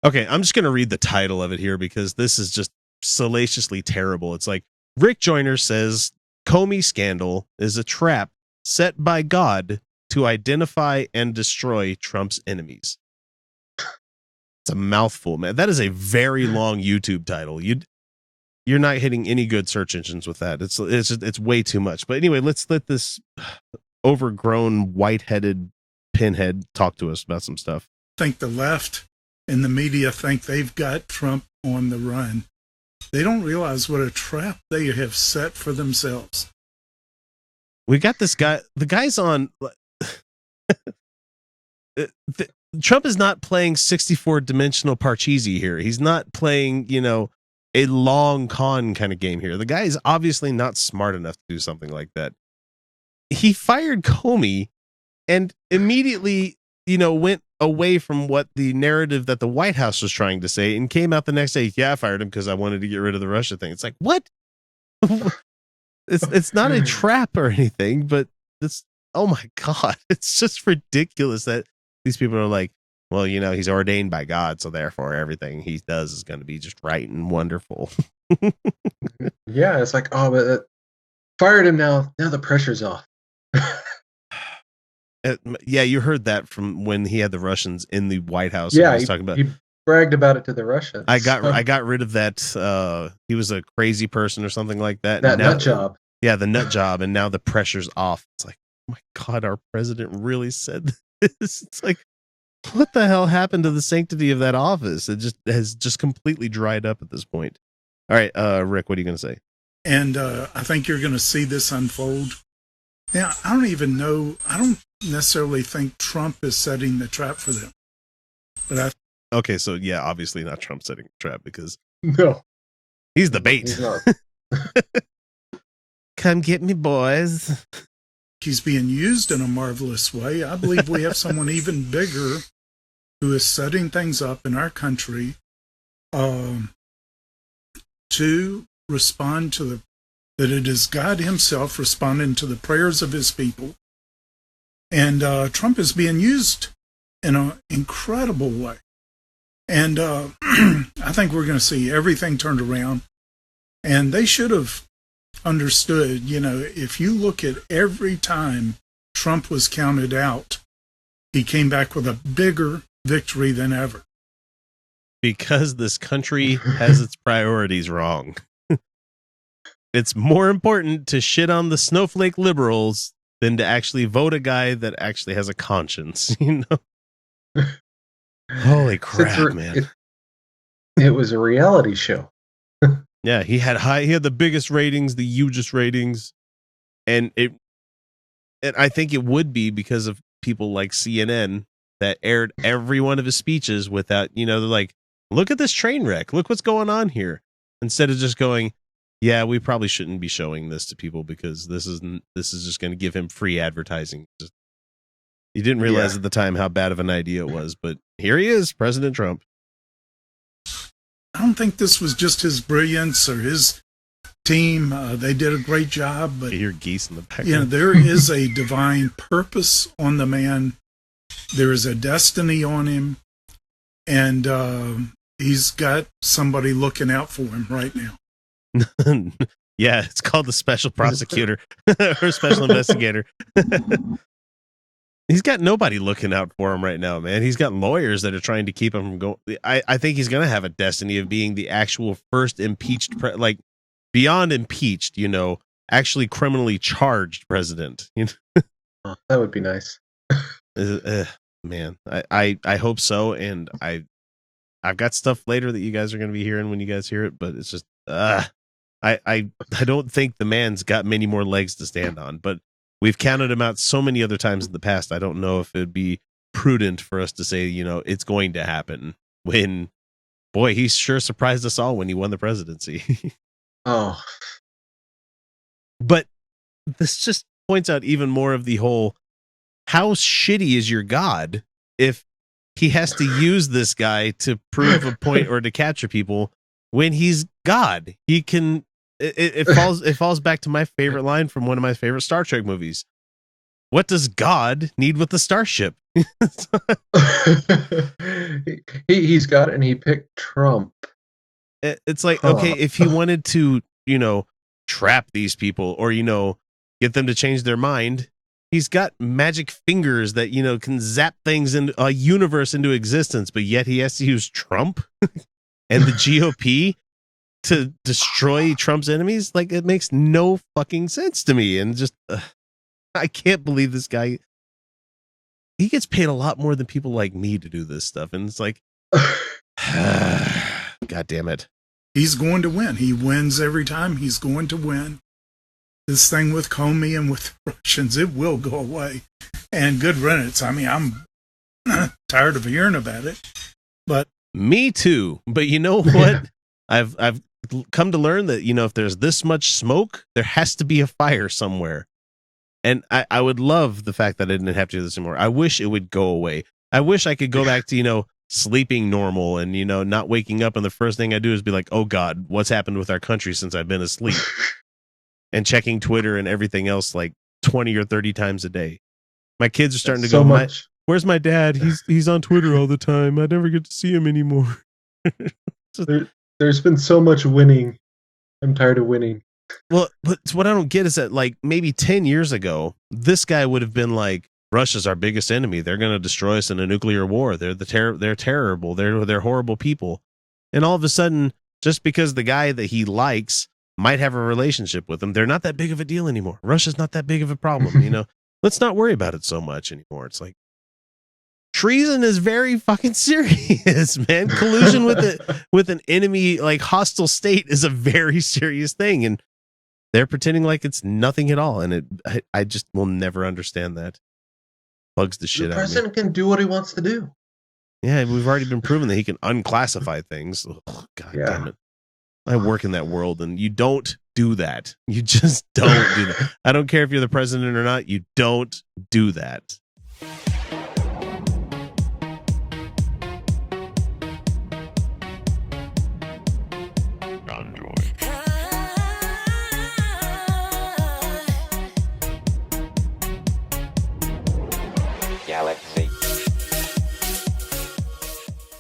Okay, I'm just going to read the title of it here because this is just salaciously terrible. It's like, Rick Joyner says Comey scandal is a trap set by God to identify and destroy Trump's enemies. It's a mouthful, man. That is a very long YouTube title. You're not hitting any good search engines with that. It's way too much. But anyway, let's let this overgrown, white-headed pinhead talk to us about some stuff. I think the left and the media think they've got Trump on the run. They don't realize what a trap they have set for themselves. We got this guy. The guy's on. Trump is not playing 64-dimensional Parcheesi here. He's not playing, a long con kind of game here. The guy is obviously not smart enough to do something like that. He fired Comey and immediately, went away from what the narrative that the White House was trying to say and came out the next day. Yeah, I fired him because I wanted to get rid of the Russia thing. It's like, what? It's not a trap or anything, but it's, oh my God, it's just ridiculous that these people are like, well, he's ordained by God, so therefore everything he does is going to be just right and wonderful. Yeah, it's like, oh, but fired him now. Now the pressure's off. Yeah, you heard that from when he had the Russians in the White House. Yeah, he was talking about. He bragged about it to the Russians. I got rid of that. He was a crazy person or something like that. That nut job. Yeah, the nut job, and now the pressure's off. It's like, oh my God, our president really said this. It's like, what the hell happened to the sanctity of that office? It just has completely dried up at this point. All right, Rick, what are you going to say? And I think you're going to see this unfold. Now, I don't necessarily think Trump is setting the trap for them. But okay, so yeah, obviously not Trump setting the trap because no, he's the bait. He's not. Come get me, boys. He's being used in a marvelous way. I believe we have someone even bigger who is setting things up in our country to respond to that it is God himself responding to the prayers of his people. And Trump is being used in an incredible way. And I think we're going to see everything turned around. And they should have understood, if you look at every time Trump was counted out, he came back with a bigger victory than ever. Because this country has its priorities wrong. It's more important to shit on the snowflake liberals than to actually vote a guy that actually has a conscience, Holy crap, man. It was a reality show. Yeah, he had the biggest ratings, the hugest ratings, and I think it would be because of people like CNN that aired every one of his speeches without, they're like, look at this train wreck, look what's going on here, instead of just going, yeah, we probably shouldn't be showing this to people because this is just going to give him free advertising. He didn't realize at the time how bad of an idea it was, but here he is, President Trump. I don't think this was just his brilliance or his team. They did a great job, but you hear geese in the background. There is a divine purpose on the man. There is a destiny on him, and he's got somebody looking out for him right now. Yeah, it's called the special prosecutor or special investigator. He's got nobody looking out for him right now, man. He's got lawyers that are trying to keep him from going. I think he's going to have a destiny of being the actual first impeached, beyond impeached, actually criminally charged president. Oh, that would be nice. Man, I hope so. And I've got stuff later that you guys are going to be hearing when you guys hear it, but it's just, I don't think the man's got many more legs to stand on, but we've counted him out so many other times in the past. I don't know if it'd be prudent for us to say, it's going to happen when, boy, he sure surprised us all when he won the presidency. Oh, but this just points out even more of the whole, how shitty is your God if he has to use this guy to prove a point or to capture people when he's God? He can, it falls back to my favorite line from one of my favorite Star Trek movies. what does God need with the starship? He's got it, and he picked Trump. It's like, okay, if he wanted to, trap these people or, get them to change their mind, he's got magic fingers that, can zap things in a universe into existence, but yet he has to use Trump and the GOP to destroy Trump's enemies. Like, it makes no fucking sense to me. And just, I can't believe this guy. He gets paid a lot more than people like me to do this stuff. And it's like, God damn it. He's going to win. He wins every time. He's going to win. This thing with Comey and with the Russians, it will go away. And good riddance. I mean, I'm tired of hearing about it. But me too. But you know what? I've come to learn that, if there's this much smoke, there has to be a fire somewhere. And I would love the fact that I didn't have to do this anymore. I wish it would go away. I wish I could go back to, sleeping normal and, not waking up. And the first thing I do is be like, oh God, what's happened with our country since I've been asleep? And checking Twitter and everything else like 20 or 30 times a day. My kids are starting to go, where's my dad? He's on Twitter all the time. I never get to see him anymore. There's been so much winning. I'm tired of winning. Well, but what I don't get is that like maybe 10 years ago, this guy would have been like, Russia's our biggest enemy. They're going to destroy us in a nuclear war. They're terrible. They're horrible people. And all of a sudden, just because the guy that he likes might have a relationship with them, they're not that big of a deal anymore. Russia's not that big of a problem. Let's not worry about it so much anymore. It's like treason is very fucking serious, man. Collusion with an enemy, like hostile state, is a very serious thing. And they're pretending like it's nothing at all. And I just will never understand that. Bugs the shit out of me. The president can do what he wants to do. Yeah, we've already been proven that he can unclassify things. Oh, God damn it. I work in that world, and you don't do that. You just don't do that. I don't care if you're the president or not. You don't do that.